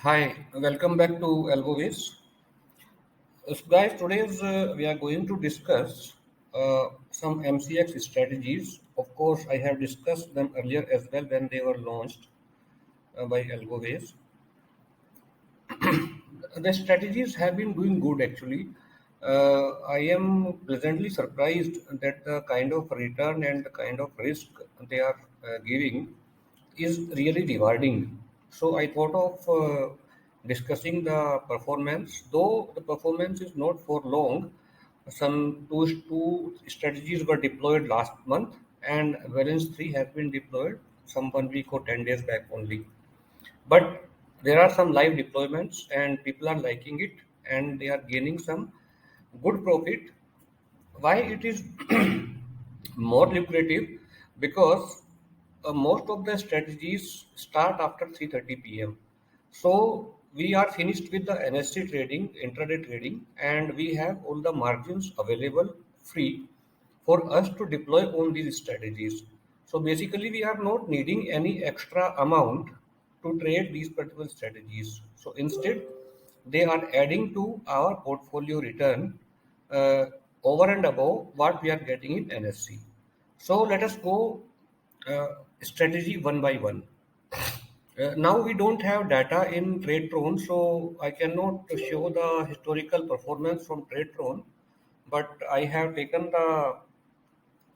Hi, welcome back to Algo. So guys, we are going to discuss some MCX strategies. Of course, I have discussed them earlier as well when they were launched by Algo. The strategies have been doing good actually. I am pleasantly surprised that the kind of return and the kind of risk they are giving is really rewarding. So I thought of discussing the performance, though the performance is not for long. Some two strategies were deployed last month, and balance three has been deployed some 1 week or 10 days back only. But there are some live deployments, and people are liking it, and they are gaining some good profit. Why it is more lucrative? Because most of the strategies start after 3:30 p.m. So we are finished with the NSC trading, intraday trading, and we have all the margins available free for us to deploy on these strategies. So basically, we are not needing any extra amount to trade these particular strategies. So instead, they are adding to our portfolio return uh, over and above what we are getting in NSC. So let us go uh, strategy one by one. Now we don't have data in Tradetron, so I cannot show the historical performance from Tradetron, but I have taken the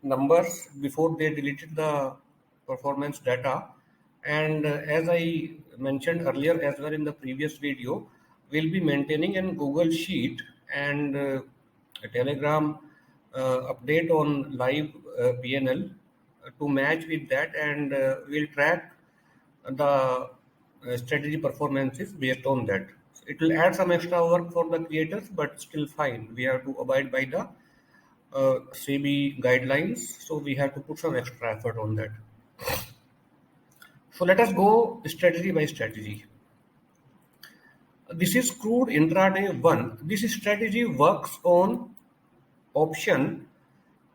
numbers before they deleted the performance data. And as I mentioned earlier as well in the previous video, we'll be maintaining an Google Sheet and a Telegram update on live PNL to match with that, and we'll track the strategy performances based on that. It will add some extra work for the creators, but still fine. We have to abide by the SEBI guidelines, so we have to put some extra effort on that. So let us go strategy by strategy. This is crude intraday one. This strategy works on option,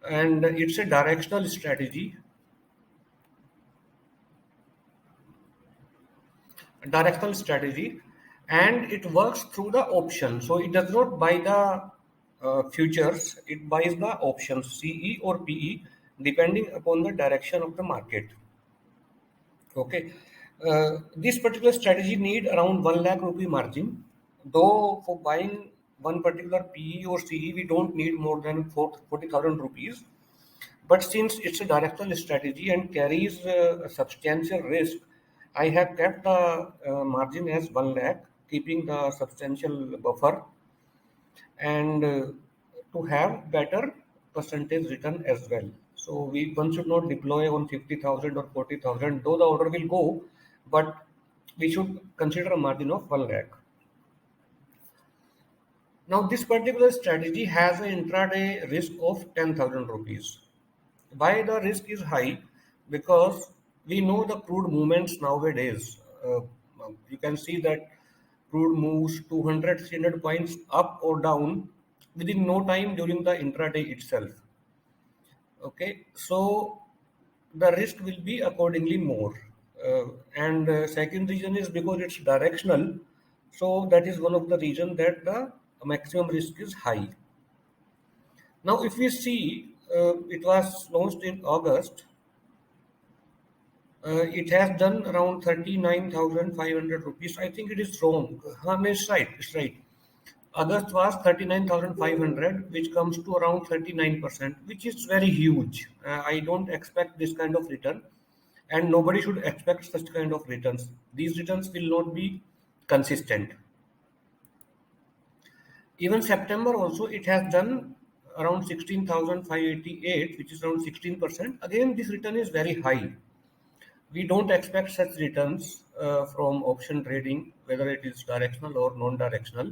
and it's a directional strategy. Directional strategy, and it works through the option. So it does not buy the futures, it buys the options CE or PE depending upon the direction of the market. Okay. This particular strategy need around 1 lakh rupee margin. Though for buying one particular PE or CE, we don't need more than 40,000 rupees. But since it's a directional strategy and carries a substantial risk, I have kept the margin as 1 lakh, keeping the substantial buffer and to have better percentage return as well. So one should not deploy on 50,000 or 40,000, though the order will go, but we should consider a margin of 1 lakh. Now, this particular strategy has an intraday risk of 10,000 rupees. Why the risk is high? Because we know the crude movements nowadays. You can see that crude moves 200, 300 points up or down within no time during the intraday itself. Okay, so the risk will be accordingly more. And second reason is because it's directional. So that is one of the reason that the maximum risk is high. Now, if we see, it was launched in August. It has done around 39,500 rupees. I think it is wrong. No, it's right. It's right. August was 39,500, which comes to around 39%, which is very huge. I don't expect this kind of return, and nobody should expect such kind of returns. These returns will not be consistent. Even September also, it has done around 16,588, which is around 16%. Again, this return is very high. We don't expect such returns from option trading, whether it is directional or non-directional.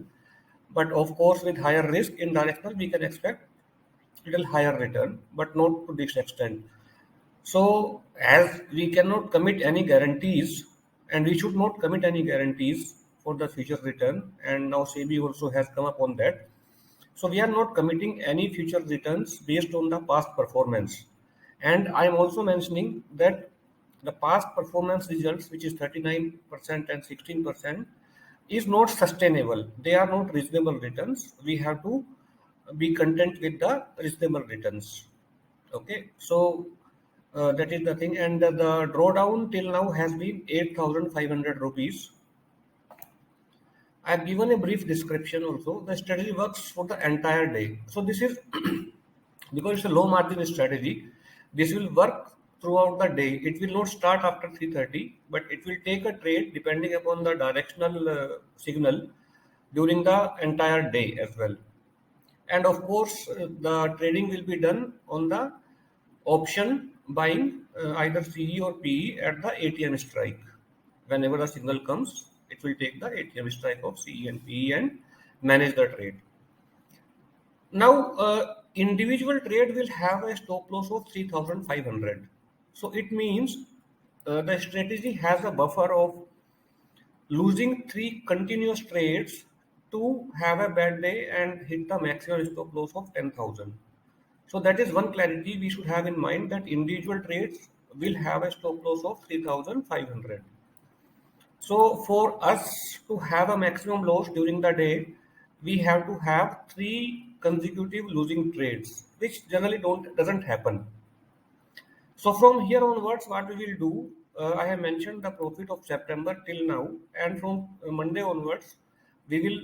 But of course, with higher risk in directional, we can expect little higher return, but not to this extent. So, as we cannot commit any guarantees, and we should not commit any guarantees for the future return, and now SEBI also has come up on that. So, we are not committing any future returns based on the past performance. And I am also mentioning that the past performance results, which is 39% and 16%, is not sustainable. They are not reasonable returns. We have to be content with the reasonable returns. Okay, so that is the thing. And the drawdown till now has been 8,500 rupees. I have given a brief description also. The strategy works for the entire day. So this is because it's a low margin strategy. This will work throughout the day. It will not start after 3:30, but it will take a trade depending upon the directional signal during the entire day as well. And of course, the trading will be done on the option buying either CE or PE at the ATM strike. Whenever the signal comes, it will take the ATM strike of CE and PE and manage the trade. Now, individual trade will have a stop loss of 3,500. So it means the strategy has a buffer of losing three continuous trades to have a bad day and hit the maximum stop loss of 10,000. So that is one clarity we should have in mind, that individual trades will have a stop loss of 3,500. So for us to have a maximum loss during the day, we have to have three consecutive losing trades, which generally doesn't happen. So from here onwards, what we will do, I have mentioned the profit of September till now, and from Monday onwards, we will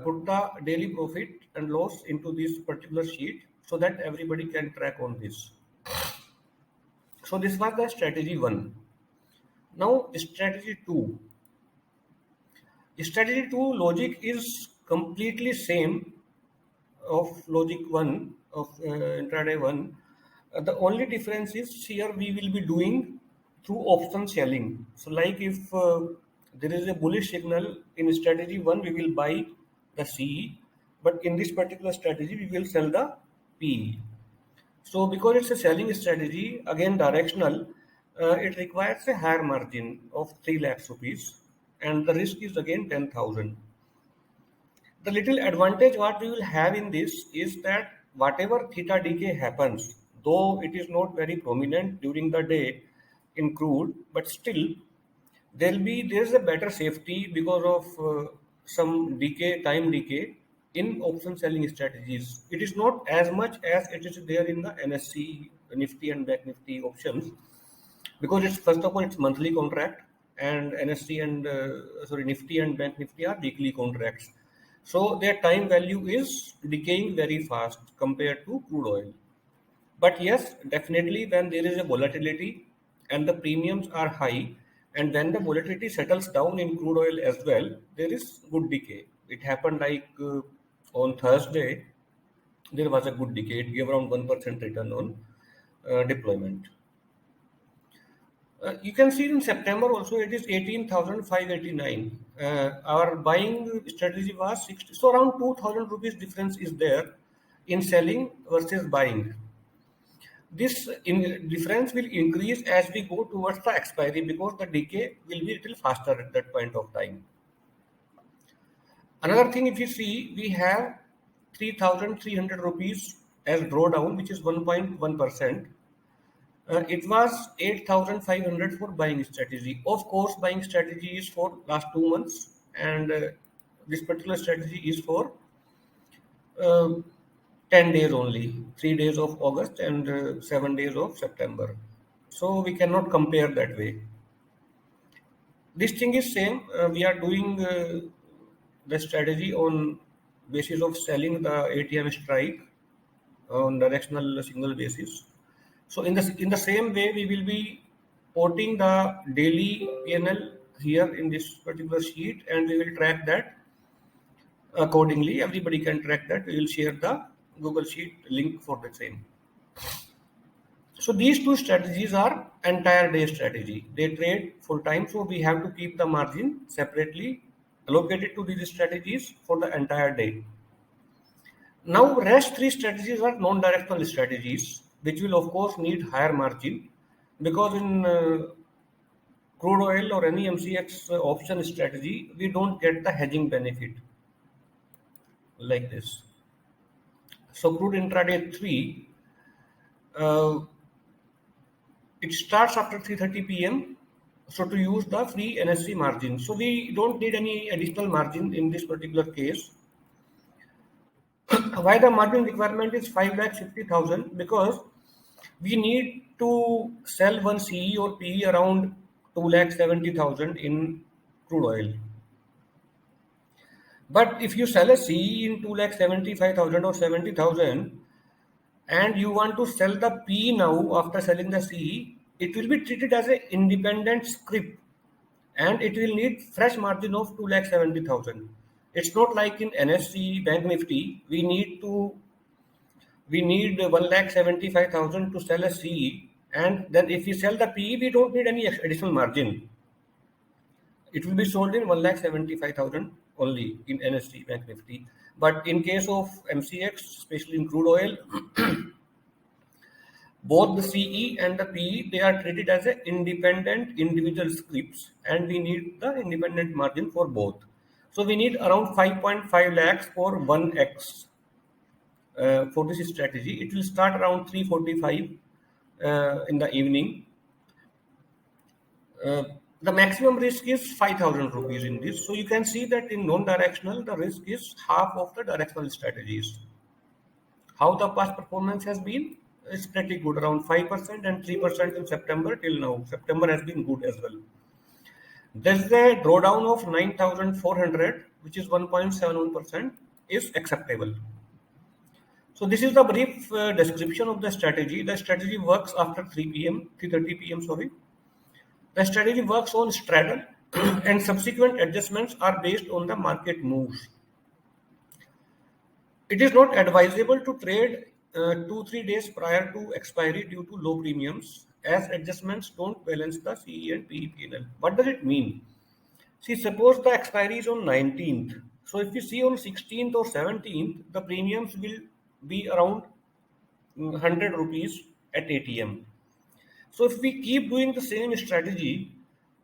put the daily profit and loss into this particular sheet so that everybody can track on this. So this was the strategy 1. Now strategy 2. Strategy 2 logic is completely same of logic 1 of intraday 1. The only difference is here we will be doing through option selling. So like if there is a bullish signal in strategy 1, we will buy the CE, but in this particular strategy we will sell the PE. So because it's a selling strategy, again directional, it requires a higher margin of 3 lakhs rupees, and the risk is again 10,000. The little advantage what we will have in this is that whatever theta decay happens, though it is not very prominent during the day in crude, but still there's a better safety because of some decay, time decay in option selling strategies. It is not as much as it is there in the NSE, Nifty and Back Nifty options, because it's first of all it's monthly contract, and NSE and Nifty and Bank Nifty are weekly contracts. So their time value is decaying very fast compared to crude oil. But yes, definitely when there is a volatility and the premiums are high, and when the volatility settles down in crude oil as well, there is good decay. It happened like on Thursday, there was a good decay. It gave around 1% return on deployment. You can see in September also it is 18,589. Our buying strategy was 60. So around 2,000 rupees difference is there in selling versus buying. This difference will increase as we go towards the expiry because the decay will be a little faster at that point of time. Another thing, if you see, we have 3,300 rupees as drawdown, which is 1.1%. It was 8,500 for buying strategy. Of course, buying strategy is for last 2 months, and this particular strategy is for uh, 10 days only, 3 days of August and 7 days of September. So we cannot compare that way. This thing is same. We are doing the strategy on basis of selling the ATM strike on directional signal basis. So in the same way, we will be porting the daily PNL here in this particular sheet, and we will track that accordingly. Everybody can track that. We will share the Google Sheet link for the same. So these two strategies are entire day strategy. They trade full time, so we have to keep the margin separately allocated to these strategies for the entire day. Now, rest three strategies are non-directional strategies, which will of course need higher margin, because in crude oil or any MCX option strategy, we don't get the hedging benefit like this. So crude intraday 3, uh, it starts after 3:30 p.m. So to use the free NSC margin. So we don't need any additional margin in this particular case. Why the margin requirement is 5,50,000? Because we need to sell one CE or PE around 2,70,000 in crude oil. But if you sell a CE in 2,75,000 or 70,000 and you want to sell the PE now after selling the CE, it will be treated as an independent scrip and it will need fresh margin of 2,70,000. It's not like in NSC Bank Nifty, we need 1,75,000 to sell a CE, and then if we sell the PE, we don't need any additional margin. It will be sold in 1,75,000 only in NSC Bank Nifty. But in case of MCX, especially in crude oil, both the CE and the PE, they are treated as an independent individual scripts, and we need the independent margin for both. So we need around 5.5 lakhs for 1x for this strategy. It will start around 3:45 in the evening. The maximum risk is 5,000 rupees in this. So you can see that in non-directional, the risk is half of the directional strategies. How the past performance has been? It's pretty good, around 5% and 3% in September till now. September has been good as well. There's a drawdown of 9,400, which is 1.71%, is acceptable. So this is the brief description of the strategy. The strategy works after 3 p.m., 3:30 p.m. Sorry. The strategy works on straddle, and subsequent adjustments are based on the market moves. It is not advisable to trade 2-3 days prior to expiry due to low premiums, as adjustments don't balance the CE and PE P&L. What does it mean? See, suppose the expiry is on 19th. So if you see on 16th or 17th, the premiums will be around 100 rupees at ATM. So if we keep doing the same strategy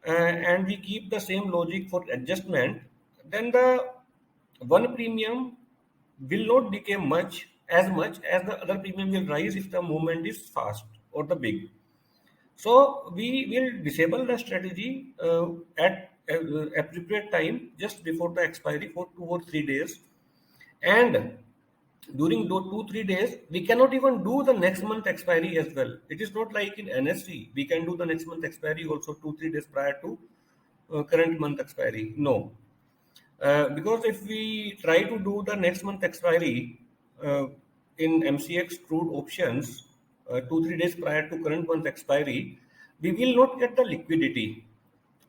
and we keep the same logic for adjustment, then the one premium will not decay much as the other premium will rise if the movement is fast or the big. So we will disable the strategy at appropriate time just before the expiry for 2 or 3 days, and during those 2-3 days we cannot even do the next month expiry as well. It is not like in NSC we can do the next month expiry also 2-3 days prior to current month expiry. No, because if we try to do the next month expiry in MCX crude options 2-3 days prior to current month expiry, we will not get the liquidity.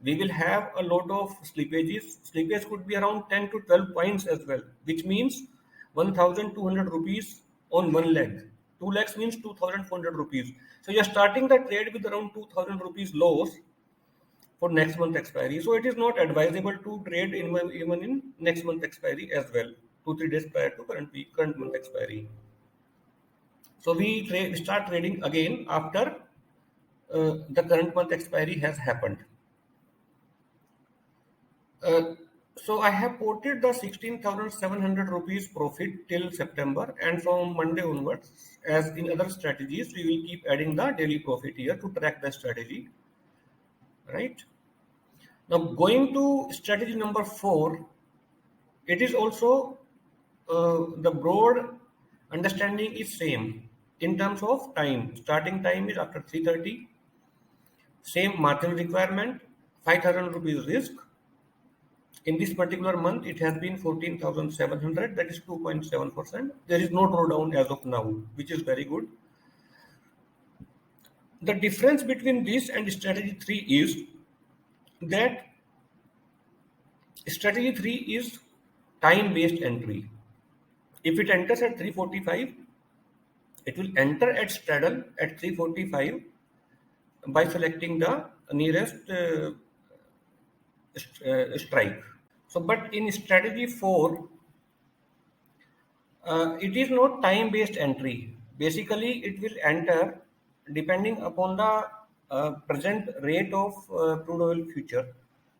We will have a lot of slippages. Slippage could be around 10 to 12 points as well, which means 1,200 rupees on one leg. 2 lakhs means 2,400 rupees. So you're starting the trade with around 2,000 rupees loss for next month expiry. So it is not advisable to trade even in next month expiry as well, 2-3 days prior to current month expiry. So we start trading again after the current month expiry has happened. So I have quoted the 16,700 rupees profit till September, and from Monday onwards, as in other strategies, we will keep adding the daily profit here to track the strategy. Right? Now going to strategy number 4, it is also the broad understanding is same in terms of time. Starting time is after 3:30. Same margin requirement, 5,000 rupees risk. In this particular month, it has been 14,700, that is 2.7%. There is no drawdown as of now, which is very good. The difference between this and strategy 3 is that strategy 3 is time-based entry. If it enters at 3:45, it will enter at Straddle at 3:45 by selecting the nearest strike. So, but in strategy 4, it is not time-based entry. Basically, it will enter depending upon the present rate of crude oil future.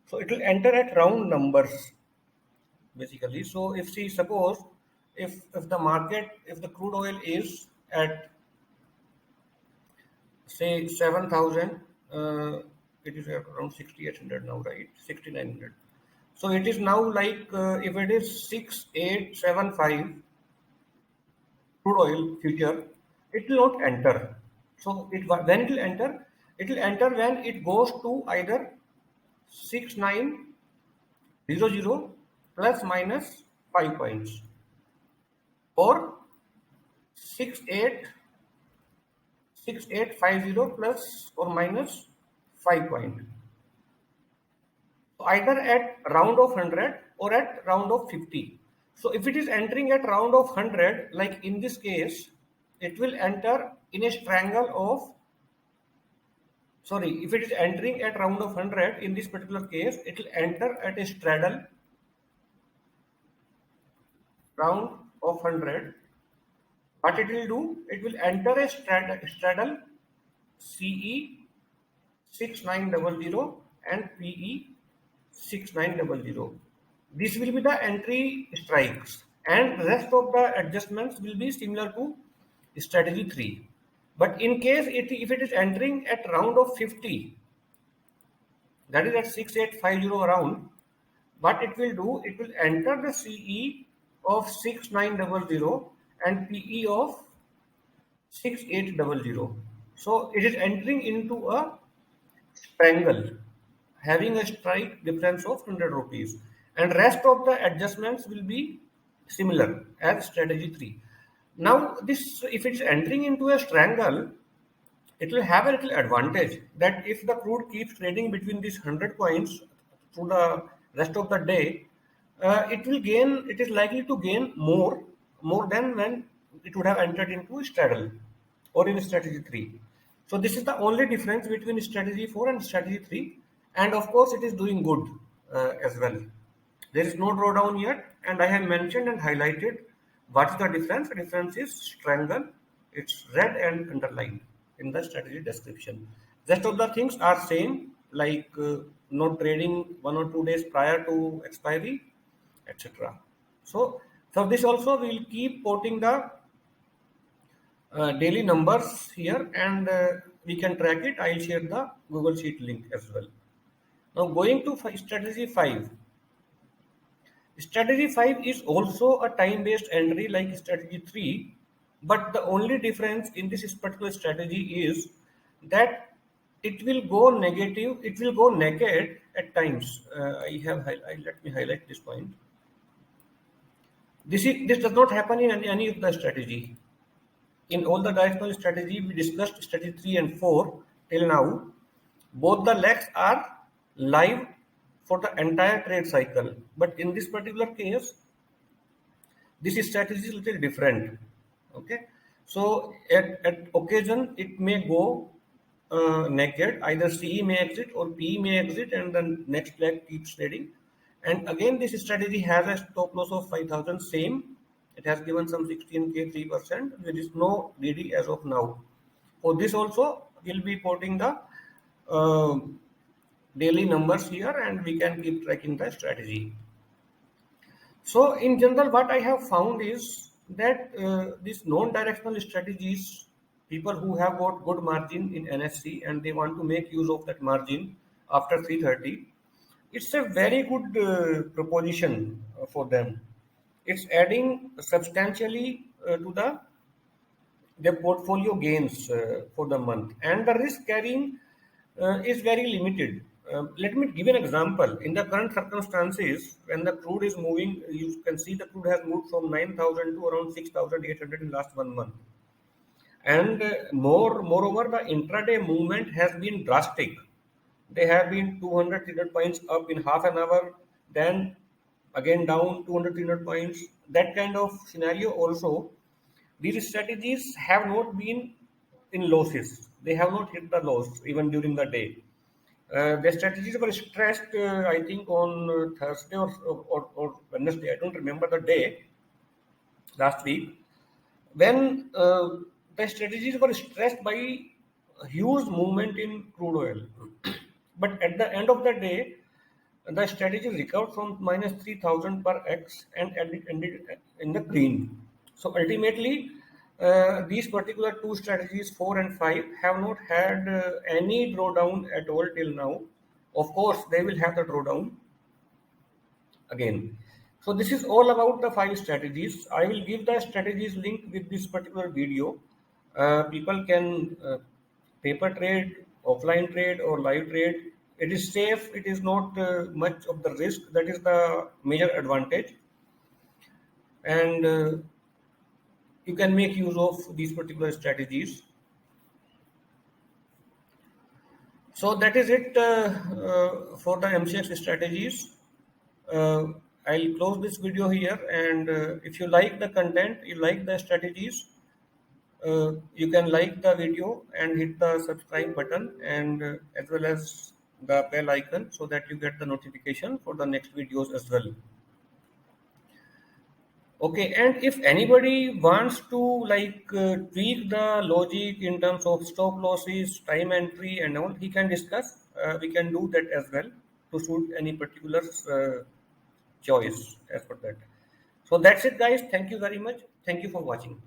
So, it will enter at round numbers, basically. So, if see, suppose if the market, if the crude oil is at say 7,000 it is around 6800 now, right? 6900. So it is now like if it is 6875 crude oil future, it will not enter. So when it will enter when it goes to either 6900 plus minus 5 points or 6850 plus or minus 5 point. So either at round of 100 or at round of 50. So if it is entering at round of 100, like in this case, it will enter in a strangle of, sorry, if it is entering at round of 100, in this particular case, it will enter at a straddle round of 100. What it will do, it will enter a straddle CE 6900 and PE 6900. This will be the entry strikes, and rest of the adjustments will be similar to strategy 3. But in case if it is entering at round of 50, that is at 6850 round, what it will do, it will enter the CE of 6900 and PE of 6800. So it is entering into a Strangle, having a strike difference of 100 rupees, and rest of the adjustments will be similar as strategy 3. Now this, if it is entering into a strangle, it will have a little advantage that if the crude keeps trading between these 100 points through the rest of the day, it is likely to gain more than when it would have entered into straddle or in strategy 3. So this is the only difference between strategy 4 and strategy 3, and of course it is doing good as well. There is no drawdown yet, and I have mentioned and highlighted what is the difference. The difference is strangle, it's red and underlined in the strategy description. Rest of the things are same, like not trading 1 or 2 days prior to expiry, etc. So for this also we will keep quoting the daily numbers here, and we can track it. I'll share the Google Sheet link as well. Now going to strategy 5. Strategy 5 is also a time-based entry like strategy 3, but the only difference in this particular strategy is that it will go negative, it will go naked at times. Let me highlight this point. This does not happen in any of the strategy. In all the directional strategy we discussed, strategy 3 and 4 till now, both the legs are live for the entire trade cycle. But in this particular case, this strategy is a little different. Okay, so at occasion it may go naked, either CE may exit or PE may exit, and then next leg keeps trading. And again, this strategy has a stop loss of 5,000, same. It has given some 16k 3%. There is no DD as of now. For this also, we'll be putting the daily numbers here, and we can keep tracking the strategy. So in general, what I have found is that these non-directional strategies, people who have got good margin in NSE and they want to make use of that margin after 330, it's a very good proposition for them. It's adding substantially to their portfolio gains for the month, and the risk carrying is very limited. Let me give an example. In the current circumstances, when the crude is moving, you can see the crude has moved from 9,000 to around 6,800 in last 1 month. And moreover, the intraday movement has been drastic. They have been 200, 300 points up in half an hour, then again down 200, 300 points. That kind of scenario also, these strategies have not been in losses. They have not hit the loss even during the day. The strategies were stressed, I think, on Thursday or Wednesday. I don't remember the day, last week, when the strategies were stressed by a huge movement in crude oil. But at the end of the day, the strategy recovered from -3,000 per X and ended in the green. So ultimately, these particular two strategies, 4 and 5, have not had any drawdown at all till now. Of course, they will have the drawdown again. So this is all about the 5 strategies. I will give the strategies link with this particular video. People can paper trade, offline trade, or live trade. It is safe. It is not much of the risk. That is the major advantage. And you can make use of these particular strategies. So that is it for the MCX strategies. Uh, I'll close this video here, and if you like the content, you like the strategies, you can like the video and hit the subscribe button, and as well as the bell icon, so that you get the notification for the next videos as well. Okay, and if anybody wants to tweak the logic in terms of stop losses, time entry, and all, he can discuss. We can do that as well to suit any particular choice as per that. So that's it, guys. Thank you very much. Thank you for watching.